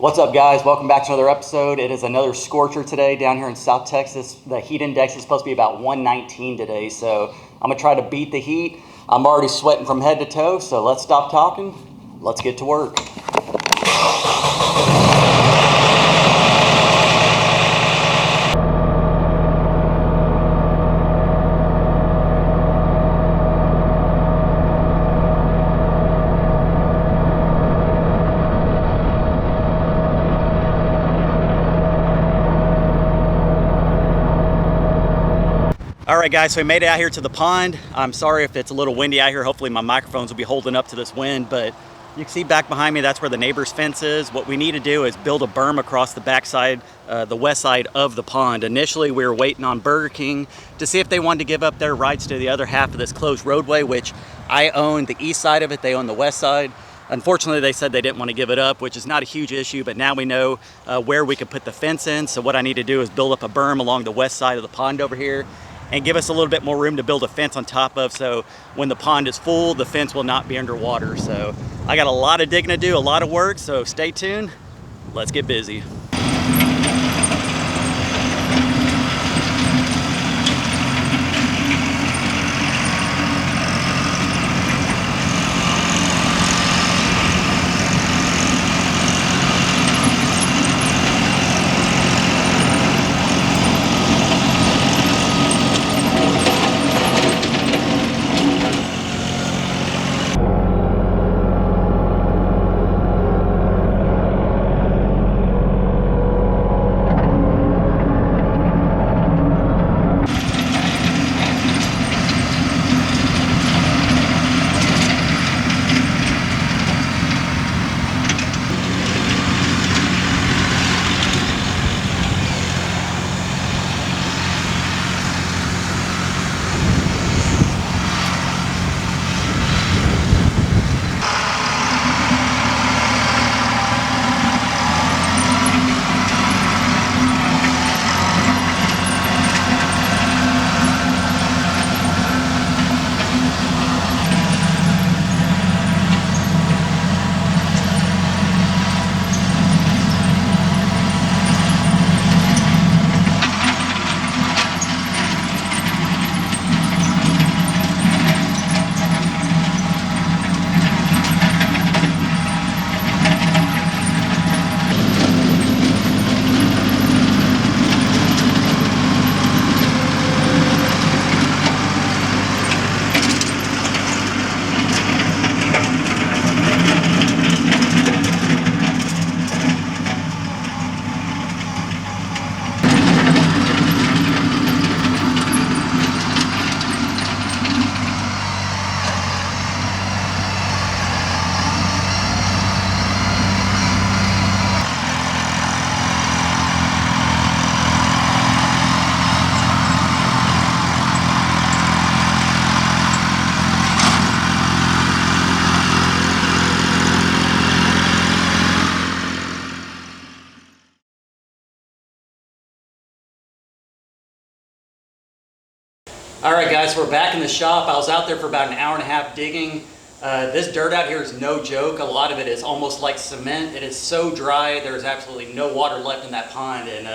What's up, guys? Welcome back to another episode. It is another scorcher today down here in South Texas. The heat index is supposed to be about 119 today, so I'm going to try to beat the heat. I'm already sweating from head to toe, so let's stop talking. Let's get to work. All right, guys, so we made it out here to the pond. I'm sorry if it's a little windy out here. Hopefully my microphones will be holding up to this wind, but you can see back behind me, that's where the neighbor's fence is. What we need to do is build a berm across the backside, the west side of the pond. Initially, we were waiting on Burger King to see if they wanted to give up their rights to the other half of this closed roadway, which I own the east side of it, they own the west side. Unfortunately, they said they didn't want to give it up, which is not a huge issue, but now we know where we can put the fence in. So what I need to do is build up a berm along the west side of the pond over here and give us a little bit more room to build a fence on top of, so when the pond is full, the fence will not be underwater. So I got a lot of digging to do, a lot of work, so stay tuned. Let's get busy. All right, guys, we're back in the shop. I was out there for about an hour and a half digging. This dirt out here is no joke. A lot of it is almost like cement. It is so dry, there's absolutely no water left in that pond. And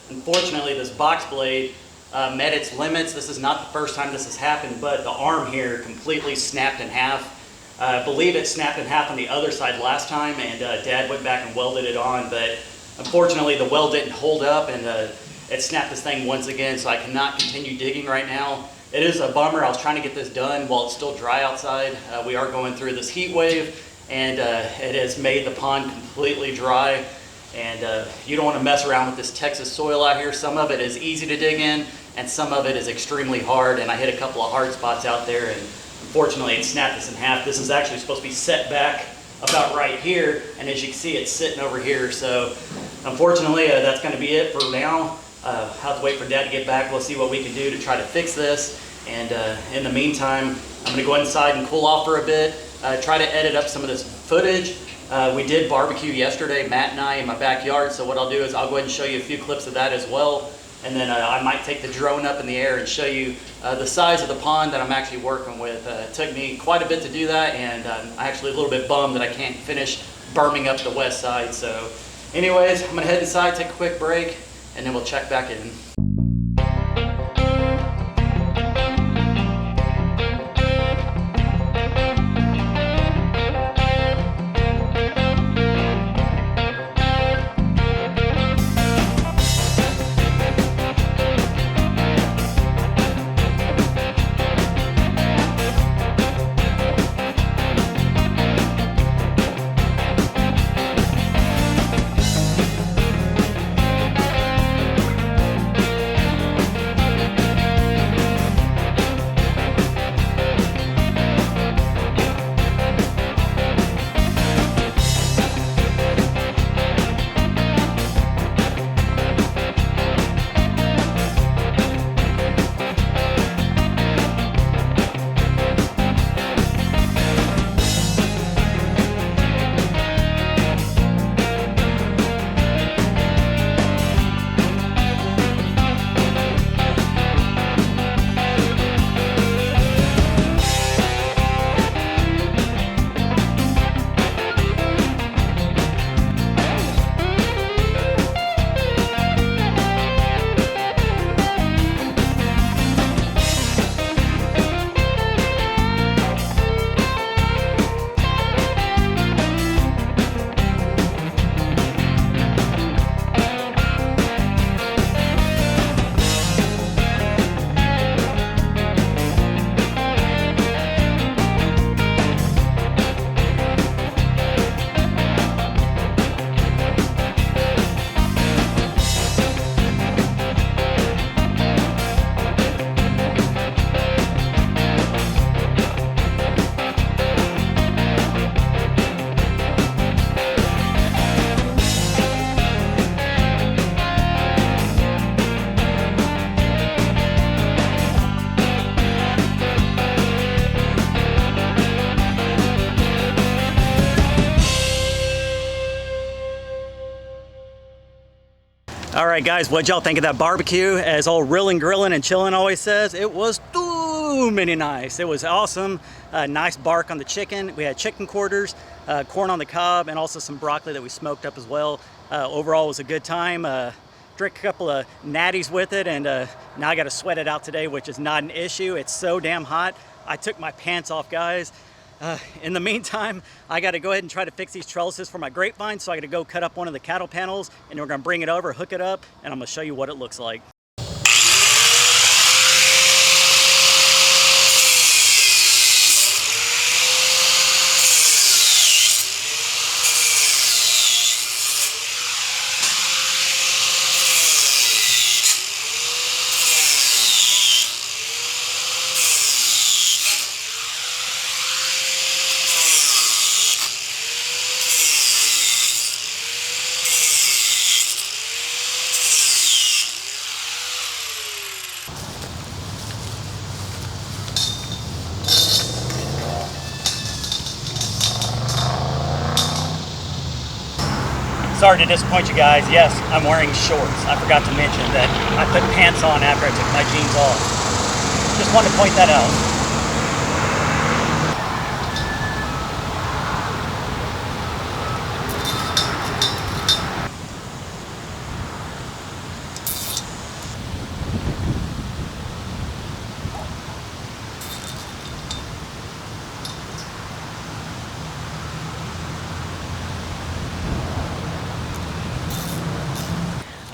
unfortunately, this box blade met its limits. This is not the first time this has happened, but the arm here completely snapped in half. I believe it snapped in half on the other side last time, and Dad went back and welded it on, but unfortunately the weld didn't hold up, and it snapped this thing once again, so I cannot continue digging right now. It is a bummer. I was trying to get this done while it's still dry outside. We are going through this heat wave, and it has made the pond completely dry. And you don't want to mess around with this Texas soil out here. Some of it is easy to dig in, and some of it is extremely hard. And I hit a couple of hard spots out there, and unfortunately it snapped this in half. This is actually supposed to be set back about right here, and as you can see, it's sitting over here. So unfortunately, that's going to be it for now. I'll have to wait for Dad to get back. We'll see what we can do to try to fix this. And in the meantime, I'm going to go inside and cool off for a bit, try to edit up some of this footage. We did barbecue yesterday, Matt and I, in my backyard. So what I'll do is I'll go ahead and show you a few clips of that as well. And then I might take the drone up in the air and show you the size of the pond that I'm actually working with. It took me quite a bit to do that, and I'm actually a little bit bummed that I can't finish berming up the west side. So Anyways, I'm gonna head inside, take a quick break, and then we'll check back in. All right, guys, what'd y'all think of that barbecue? As old Reelin' Grillin' and Chillin' always says, it was too many nice. It was awesome. Nice bark on the chicken. We had chicken quarters, corn on the cob, and also some broccoli that we smoked up as well. Overall, it was a good time. Drank a couple of natties with it, and now I got to sweat it out today, which is not an issue. It's so damn hot. I took my pants off, guys. In the meantime, I got to go ahead and try to fix these trellises for my grapevine, so I got to go cut up one of the cattle panels, and we're going to bring it over, hook it up, and I'm going to show you what it looks like. Sorry to disappoint you guys. Yes, I'm wearing shorts. I forgot to mention that I put pants on after I took my jeans off. Just wanted to point that out.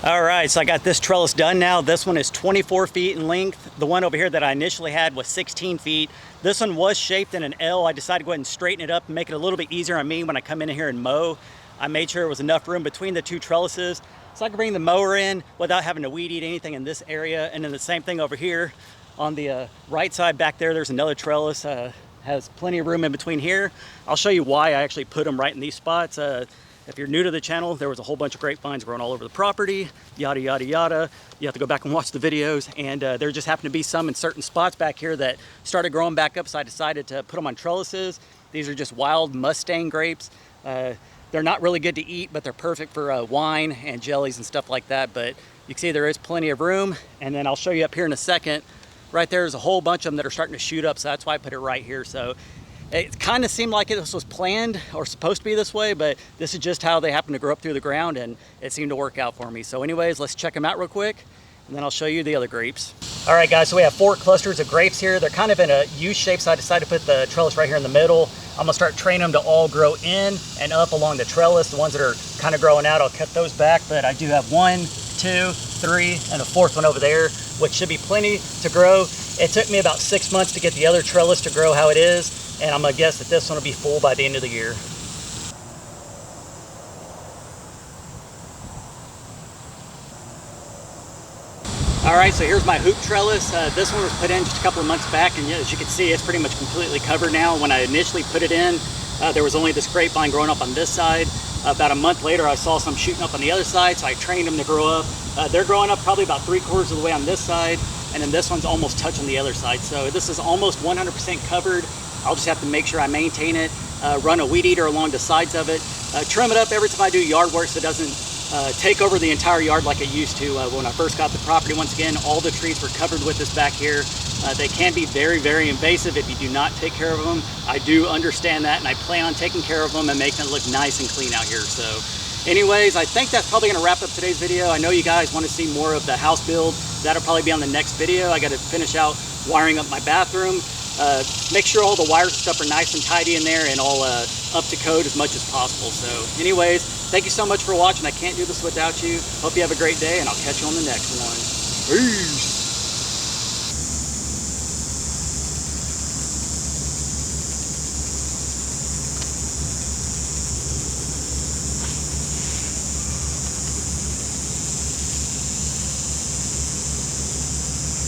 All right, so I got this trellis done now. This one is 24 feet in length. The one over here that I initially had was 16 feet. This one was shaped in an L. I decided to go ahead and straighten it up and make it a little bit easier on me when I come in here and mow. I made sure there was enough room between the two trellises so I could bring the mower in without having to weed eat anything in this area. And then the same thing over here on the right side back there, there's another trellis. Has plenty of room in between here. I'll show you why I actually put them right in these spots. If you're new to the channel, there was a whole bunch of grapevines growing all over the property, yada, yada, yada. You have to go back and watch the videos. And there just happened to be some in certain spots back here that started growing back up, so I decided to put them on trellises. These are just wild Mustang grapes. They're not really good to eat, but they're perfect for wine and jellies and stuff like that. But you can see there is plenty of room. And then I'll show you up here in a second. Right there's a whole bunch of them that are starting to shoot up, so that's why I put it right here. So It kind of seemed like this was planned or supposed to be this way, but this is just how they happen to grow up through the ground, and it seemed to work out for me. So anyways, let's check them out real quick, and then I'll show you the other grapes. All right, guys, so we have 4 clusters of grapes here. They're kind of in a U shape, so I decided to put the trellis right here in the middle. I'm gonna start training them to all grow in and up along the trellis. The ones that are kind of growing out, I'll cut those back, but I do have 1, 2, 3, and a 4th one over there, which should be plenty to grow. It took me about 6 months to get the other trellis to grow how it is, and I'm gonna guess that this one will be full by the end of the year. All right, so here's my hoop trellis. This one was put in just a couple of months back, and as you can see, it's pretty much completely covered now. When I initially put it in, there was only this grapevine growing up on this side. About a month later, I saw some shooting up on the other side, so I trained them to grow up. They're growing up probably about 3/4 of the way on this side, and then this one's almost touching the other side. So this is almost 100% covered. I'll just have to make sure I maintain it, run a weed eater along the sides of it, trim it up every time I do yard work so it doesn't take over the entire yard like it used to. When I first got the property, once again, all the trees were covered with this back here. They can be very, very invasive if you do not take care of them. I do understand that, and I plan on taking care of them and making it look nice and clean out here. So anyways, I think that's probably gonna wrap up today's video. I know you guys want to see more of the house build. That'll probably be on the next video. I got to finish out wiring up my bathroom. Make sure all the wires and stuff are nice and tidy in there and all up to code as much as possible. So anyways, thank you so much for watching. I can't do this without you. Hope you have a great day, and I'll catch you on the next one. Peace.